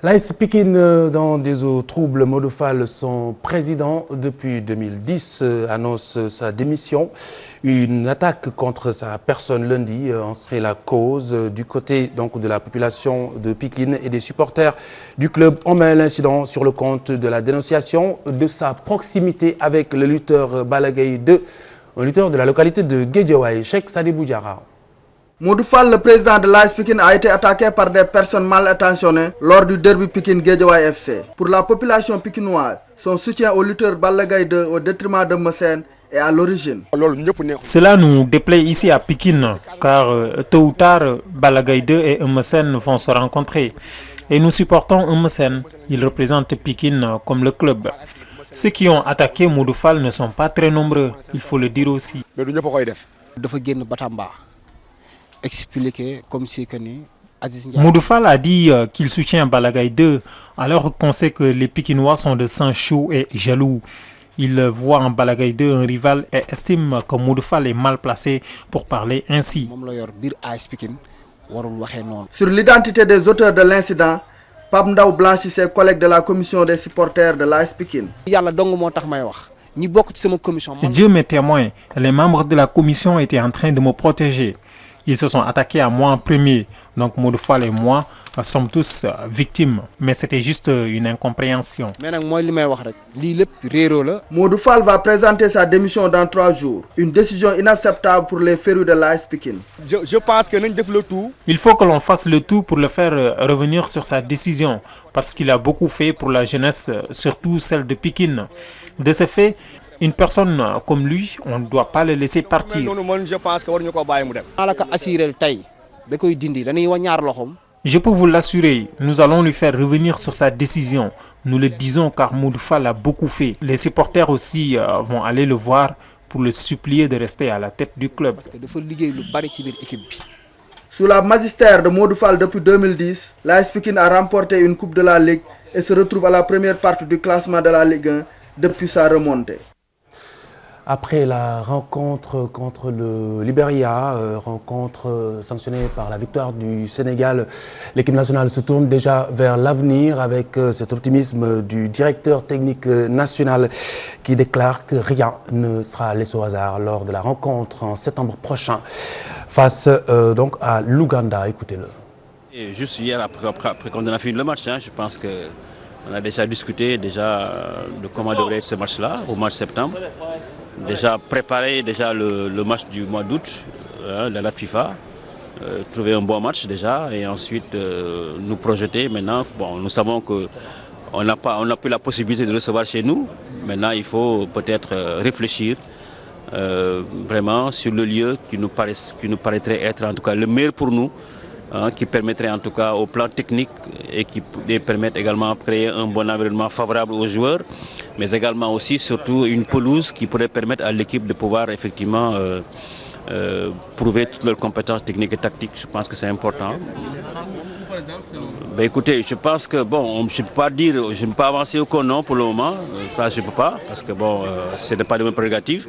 L'AS Pikine dans des eaux troubles, Modou Fall, son président depuis 2010, annonce sa démission. Une attaque contre sa personne lundi en serait la cause. Du côté donc, de la population de Pikine et des supporters du club, on met l'incident sur le compte de la dénonciation de sa proximité avec le lutteur Balla Gaye 2, un lutteur de la localité de Guédiawaye, Cheikh Sadibou Diarra. Modou Fall, le président de l'AS Pikine, a été attaqué par des personnes mal intentionnées lors du derby Pikine-Guédiawaye FC. Pour la population pikinoise, son soutien au lutteur Balla Gaye 2 au détriment de Messène est à l'origine. Cela nous déplaît ici à Pikine, car tôt ou tard, Balla Gaye 2 et Messène vont se rencontrer. Et nous supportons Messène. Il représente Pikine comme le club. Ceux qui ont attaqué Modou Fall ne sont pas très nombreux, il faut le dire aussi. Expliquer comme si que ni Modou Fall a dit qu'il soutient Balla Gaye 2 alors qu'on sait que les Pikinois sont de sang chaud et jaloux. Il voit en Balla Gaye 2 un rival et estime que Modou Fall est mal placé pour parler ainsi. Sur l'identité des auteurs de l'incident, Pape Ndaw blanchit ses collègues de la commission des supporters de l'AS Pikine. Dieu m'est témoin, les membres de la commission étaient en train de me protéger. Ils se sont attaqués à moi en premier, donc Modou Fall et moi sommes tous victimes, mais c'était juste une incompréhension. Modou Fall va présenter sa démission dans 3 jours, une décision inacceptable pour les férus de l'AS Pikine. Je pense que nous devons le tout. Il faut que l'on fasse le tout pour le faire revenir sur sa décision, parce qu'il a beaucoup fait pour la jeunesse, surtout celle de Pikine. De ce fait, une personne comme lui, on ne doit pas le laisser partir. Je peux vous l'assurer, nous allons lui faire revenir sur sa décision. Nous le disons car Modou Fall a beaucoup fait. Les supporters aussi vont aller le voir pour le supplier de rester à la tête du club. Sous la magistère de Modou Fall depuis 2010, l'AS Pikine a remporté une Coupe de la Ligue et se retrouve à la première partie du classement de la Ligue 1 depuis sa remontée. Après la rencontre contre le Libéria, rencontre sanctionnée par la victoire du Sénégal, l'équipe nationale se tourne déjà vers l'avenir avec cet optimisme du directeur technique national qui déclare que rien ne sera laissé au hasard lors de la rencontre en septembre prochain face donc à l'Ouganda. Écoutez-le. Juste hier, après qu'on a fini le match, je pense qu'on a déjà discuté de comment devrait être ce match-là, au mois de septembre. Déjà préparé le match du mois d'août de la FIFA, trouver un bon match déjà et ensuite nous projeter. Maintenant, bon, nous savons qu'on n'a plus la possibilité de recevoir chez nous. Maintenant, il faut peut-être réfléchir vraiment sur le lieu qui nous paraîtrait être en tout cas le meilleur pour nous. Qui permettrait en tout cas au plan technique et qui permettent également de créer un bon environnement favorable aux joueurs, mais également aussi surtout une pelouse qui pourrait permettre à l'équipe de pouvoir effectivement prouver toutes leurs compétences techniques et tactiques. Je pense que c'est important. Ben écoutez, je pense que bon, je ne peux pas avancer aucun nom pour le moment, ça je ne peux pas, parce que bon, ce n'est pas de mes prérogatives.